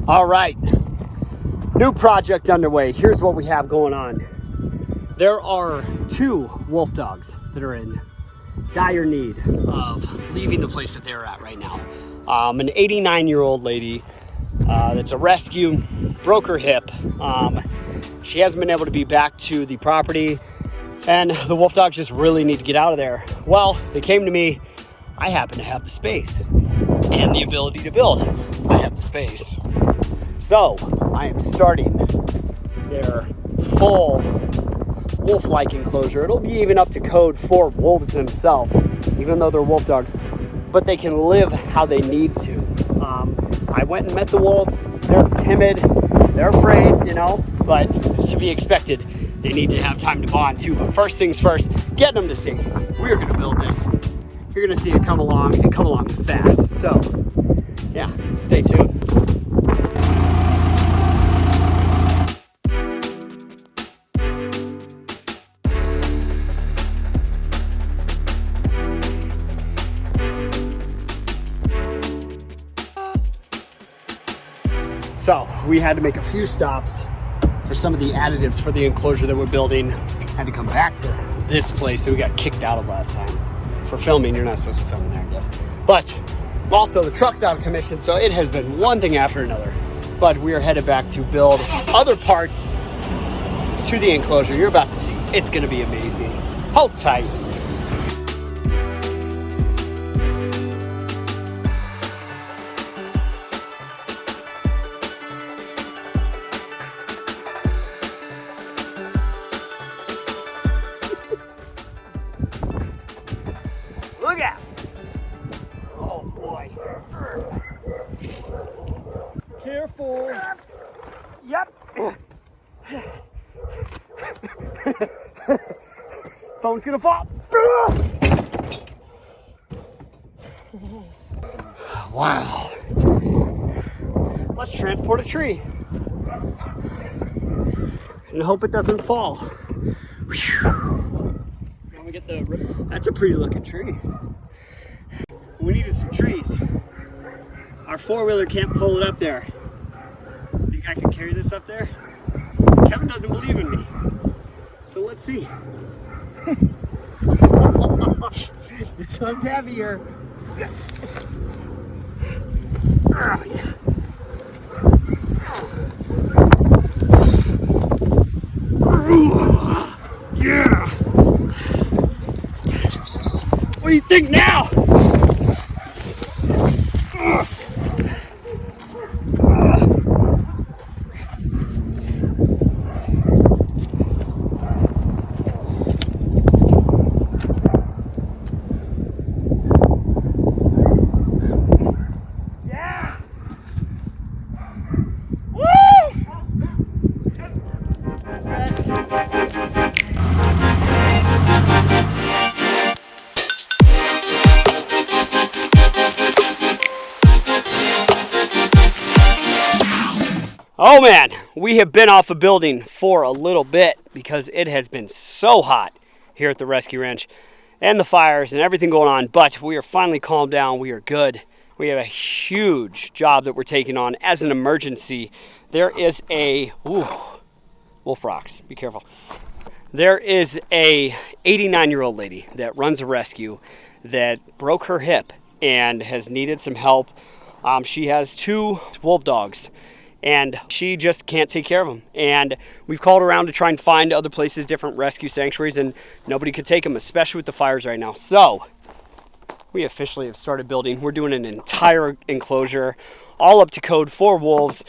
All right, new project underway. Here's what we have going on. There are 2 wolf dogs that are in dire need of leaving the place that they're at right now. An 89-year-old lady that's a rescue, broke her hip. She hasn't been able to be back to the property, and the wolf dogs just really need to get out of there. Well, they came to me. I happen to have the space and the ability to build. I have the space. So I am starting their full wolf-like enclosure. It'll be even up to code for wolves themselves, even though they're wolf dogs, but they can live how they need to. I went and met the wolves. They're timid, they're afraid, you know, but it's to be expected. They need to have time to bond too. But first things first, getting them to safety. We're gonna build this. You're gonna see it come along and come along fast. So yeah, stay tuned. So we had to make a few stops for some of the additives for the enclosure that we're building. Had to come back to this place that we got kicked out of last time. For filming, you're not supposed to film in there, I guess. But also the truck's out of commission, so it has been one thing after another. But we are headed back to build other parts to the enclosure. You're about to see. It's gonna be amazing. Hold tight. Look out! Oh boy. Careful. Yep. Phone's gonna fall. Wow. Let's transport a tree. And hope it doesn't fall. Get the That's a pretty looking tree. We needed some trees. Our 4-wheeler can't pull it up there. Think I can carry this up there? Kevin doesn't believe in me. So let's see. This one's heavier. Oh, yeah. Yeah. What do you think now? Yeah! Woo! Oh man, we have been off a building for a little bit because it has been so hot here at the rescue ranch and the fires and everything going on, but we are finally calmed down. We are good. We have a huge job that we're taking on as an emergency. There is a, wolf rocks, be careful. There is a 89-year-old lady that runs a rescue that broke her hip and has needed some help. She has 2 wolf dogs, and she just can't take care of them. And we've called around to try and find other places, different rescue sanctuaries, and nobody could take them, especially with the fires right now. So we officially have started building. We're doing an entire enclosure, all up to code for wolves,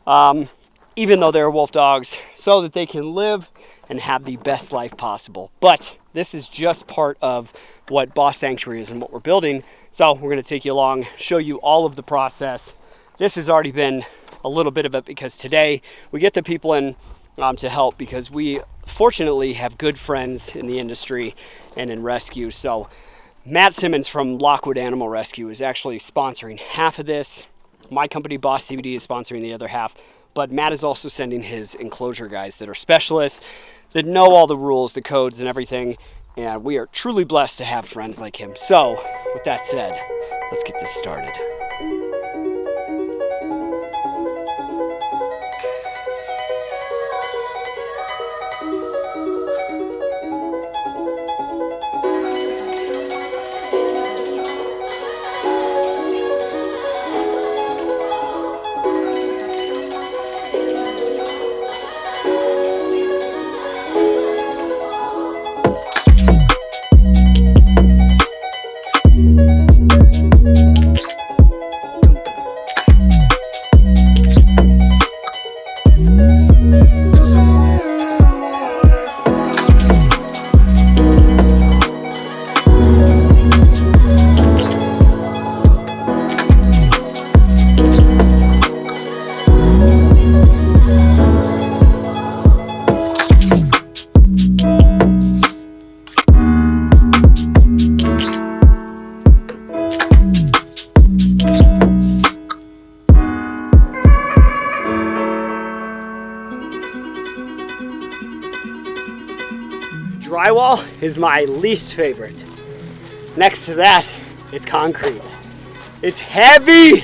even though they're wolf dogs, so that they can live and have the best life possible. But this is just part of what Boss Sanctuary is and what we're building. So we're gonna take you along, show you all of the process. This has already been a little bit of it because today we get the people in to help because we fortunately have good friends in the industry and in rescue. So Matt Simmons from Lockwood Animal Rescue is actually sponsoring half of this. My company, Boss CBD, is sponsoring the other half. But Matt is also sending his enclosure guys that are specialists, that know all the rules, the codes, and everything. And we are truly blessed to have friends like him. So, with that said, let's get this started. Drywall is my least favorite. Next to that is concrete. It's heavy!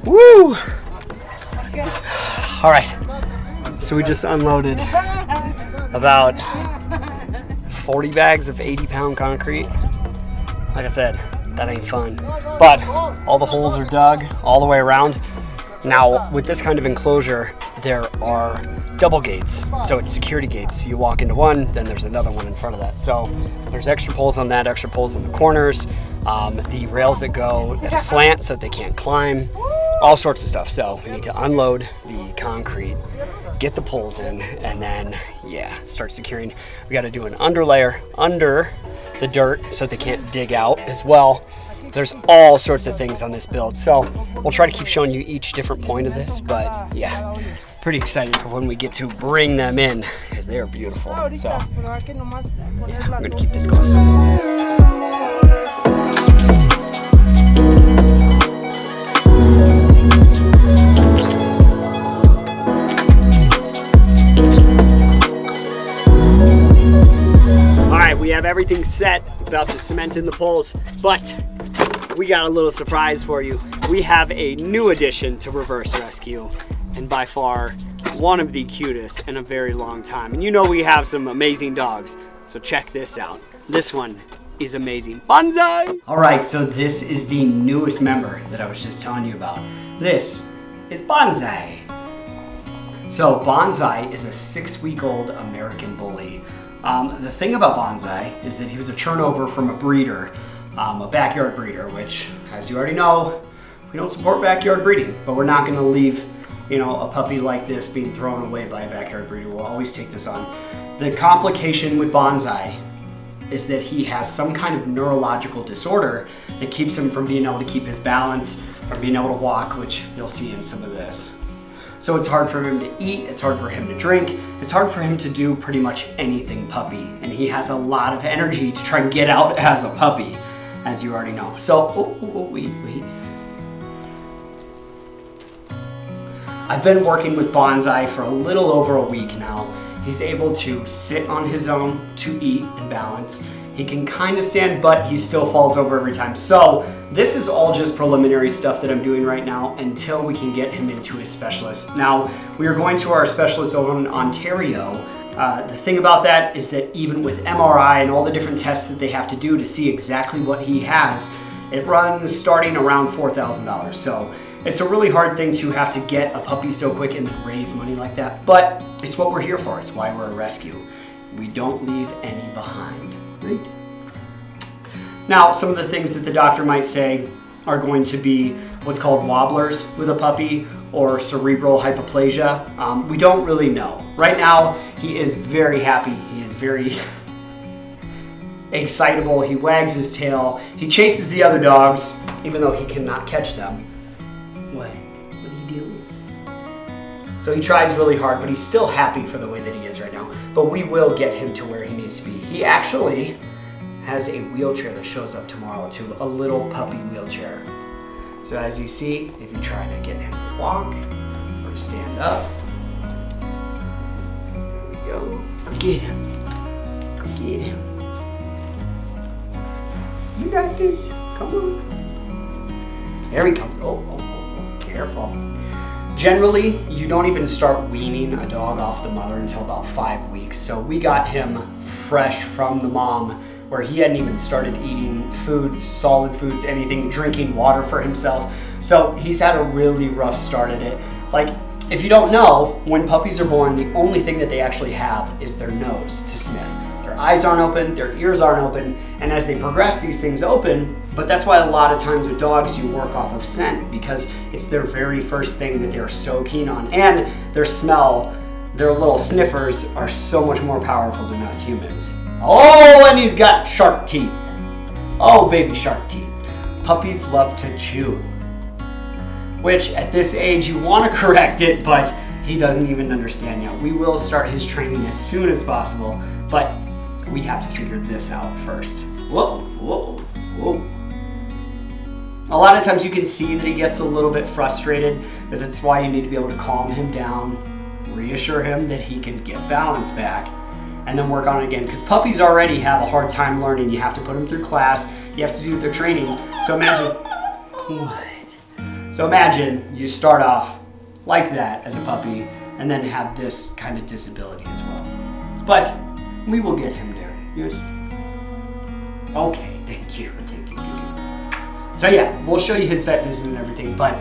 Woo! All right, so we just unloaded about 40 bags of 80-pound concrete. Like I said, that ain't fun. But all the holes are dug all the way around. Now, with this kind of enclosure, there are double gates. So it's security gates. You walk into one, then there's another one in front of that. So there's extra poles on that, extra poles in the corners, the rails that go at a slant so that they can't climb, all sorts of stuff. So we need to unload the concrete, get the poles in, and then, yeah, start securing. We got to do an underlayer under the dirt so that they can't dig out as well. There's all sorts of things on this build. So we'll try to keep showing you each different point of this, but yeah, pretty excited for when we get to bring them in, because they are beautiful. So yeah, I'm gonna keep this going. We have everything set, about to cement in the poles, but we got a little surprise for you. We have a new addition to Reverse Rescue, and by far one of the cutest in a very long time. And you know we have some amazing dogs, so check this out. This one is amazing. Bonsai! All right, so this is the newest member that I was just telling you about. This is Bonsai. So Bonsai is a 6-week-old American bully. The thing about Bonsai is that he was a turnover from a breeder, a backyard breeder, which, as you already know, we don't support backyard breeding, but we're not gonna leave, you know, a puppy like this being thrown away by a backyard breeder. We'll always take this on. The complication with Bonsai is that he has some kind of neurological disorder that keeps him from being able to keep his balance or being able to walk, which you'll see in some of this. So it's hard for him to eat, it's hard for him to drink, it's hard for him to do pretty much anything puppy. And he has a lot of energy to try and get out as a puppy, as you already know. So, wait. I've been working with Bonsai for a little over a week now. He's able to sit on his own, to eat and balance. He can kind of stand, but he still falls over every time. So this is all just preliminary stuff that I'm doing right now until we can get him into his specialist. Now, we are going to our specialist over in Ontario. The thing about that is that even with MRI and all the different tests that they have to do to see exactly what he has, it runs starting around $4,000. So it's a really hard thing to have to get a puppy so quick and then raise money like that. But it's what we're here for. It's why we're a rescue. We don't leave any behind. Right. Now, some of the things that the doctor might say are going to be what's called wobblers with a puppy or cerebral hypoplasia. We don't really know. Right now, he is very happy. He is very excitable. He wags his tail. He chases the other dogs, even though he cannot catch them. What are you doing? So he tries really hard, but he's still happy for the way that he is right now. But we will get him to where he needs to be. He actually has a wheelchair that shows up tomorrow too, a little puppy wheelchair. So as you see, if you try to get him to walk or to stand up, there we go. Go get him. Go get him. You got this. Come on. There he comes. Oh, careful. Generally, you don't even start weaning a dog off the mother until about 5 weeks. So we got him fresh from the mom, where he hadn't even started eating foods, solid foods, anything, drinking water for himself. So he's had a really rough start at it. Like, if you don't know, when puppies are born, the only thing that they actually have is their nose to sniff. Their eyes aren't open, their ears aren't open, and as they progress, these things open. But that's why a lot of times with dogs, you work off of scent, because it's their very first thing that they're so keen on. And their smell, their little sniffers are so much more powerful than us humans. Oh, and he's got shark teeth. Oh, baby shark teeth. Puppies love to chew. Which, at this age, you want to correct it, but he doesn't even understand yet. We will start his training as soon as possible, but we have to figure this out first. Whoa, whoa, whoa. A lot of times you can see that he gets a little bit frustrated, because that's why you need to be able to calm him down, reassure him that he can get balance back, and then work on it again. Because puppies already have a hard time learning. You have to put them through class, you have to do their training. So imagine, what? So imagine you start off like that as a puppy, and then have this kind of disability as well. But we will get him there. Yes? Okay, thank you. So yeah, we'll show you his vet visit and everything, but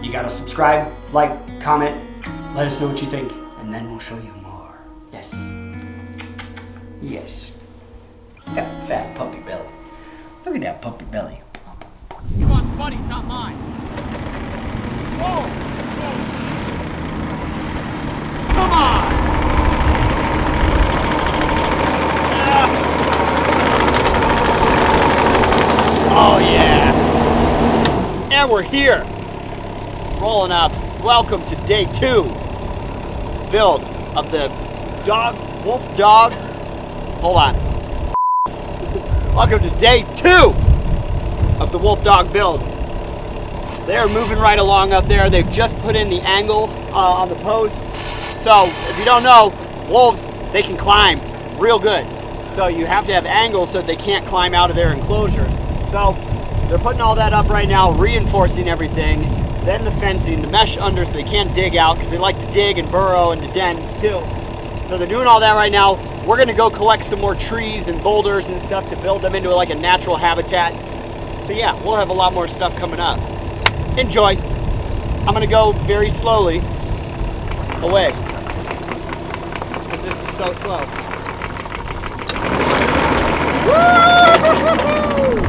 you gotta subscribe, like, comment, let us know what you think, and then we'll show you more. Yes. Yes. That fat puppy belly. Look at that puppy belly. He wants buddies, not mine. Whoa! Come on! Oh yeah! And we're here, rolling up. Welcome to day 2 build of the wolf dog. Hold on. Welcome to day 2 of the wolf dog build. They're moving right along up there. They've just put in the angle on the post. So if you don't know, wolves, they can climb real good. So you have to have angles so that they can't climb out of their enclosures. So they're putting all that up right now, reinforcing everything, then the fencing, the mesh under so they can't dig out, because they like to dig and burrow into dens too. So they're doing all that right now. We're gonna go collect some more trees and boulders and stuff to build them into like a natural habitat. So yeah, we'll have a lot more stuff coming up. Enjoy. I'm gonna go very slowly away, because this is so slow.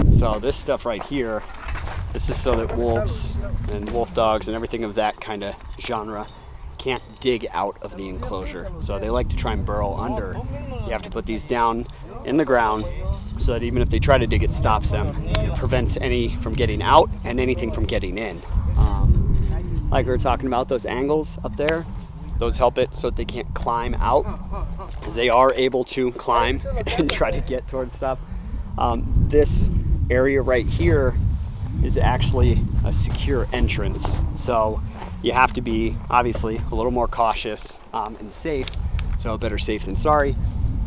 So this stuff right here, this is so that wolves and wolf dogs and everything of that kind of genre can't dig out of the enclosure. So they like to try and burrow under. You have to put these down in the ground so that even if they try to dig, it stops them. It prevents any from getting out and anything from getting in. Like we were talking about, those angles up there, those help it so that they can't climb out, because they are able to climb and try to get towards stuff. This area right here is actually a secure entrance, so you have to be obviously a little more cautious and safe. So better safe than sorry.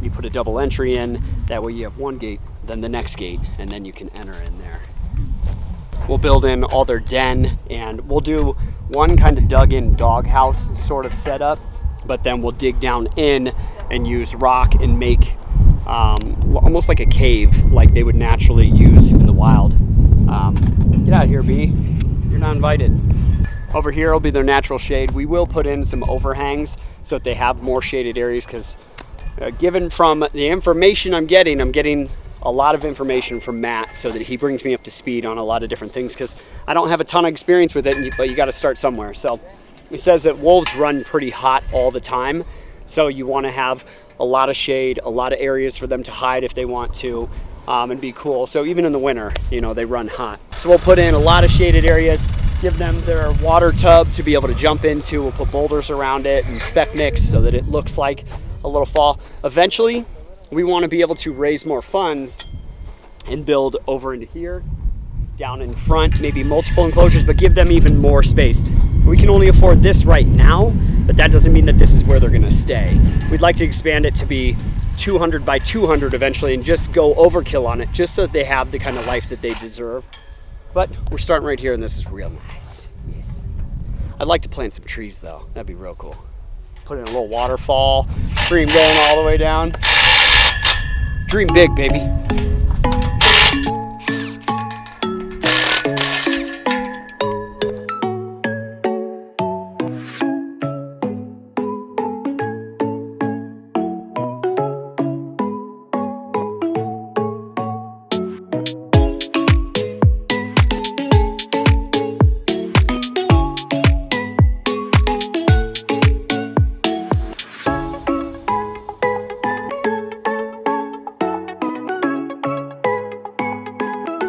You put a double entry in, that way you have one gate, then the next gate, and then you can enter in there. We'll build in all their den, and we'll do one kind of dug in doghouse sort of setup, but then we'll dig down in and use rock and make almost like a cave, like they would naturally use in the wild. Get out of here, bee. You're not invited. Over here will be their natural shade. We will put in some overhangs so that they have more shaded areas, because given from the information I'm getting a lot of information from Matt so that he brings me up to speed on a lot of different things, because I don't have a ton of experience with it, but you got to start somewhere. So he says that wolves run pretty hot all the time, so you want to have a lot of shade, a lot of areas for them to hide if they want to, and be cool. So even in the winter, you know, they run hot. So we'll put in a lot of shaded areas, give them their water tub to be able to jump into. We'll put boulders around it and spec mix so that it looks like a little fall. Eventually, we want to be able to raise more funds and build over into here, down in front, maybe multiple enclosures, but give them even more space. We can only afford this right now, but that doesn't mean that this is where they're gonna stay. We'd like to expand it to be 200 by 200 eventually, and just go overkill on it, just so that they have the kind of life that they deserve. But we're starting right here, and this is real nice. Yes. I'd like to plant some trees though. That'd be real cool. Put in a little waterfall, stream going all the way down. Dream big, baby.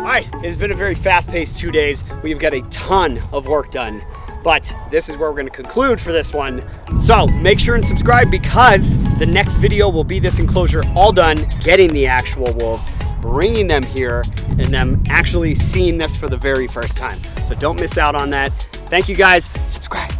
right, it has been a very fast-paced 2 days. We've got a ton of work done, but this is where we're gonna conclude for this one. So make sure and subscribe, because the next video will be this enclosure all done, getting the actual wolves, bringing them here, and them actually seeing this for the very first time. So don't miss out on that. Thank you guys, subscribe.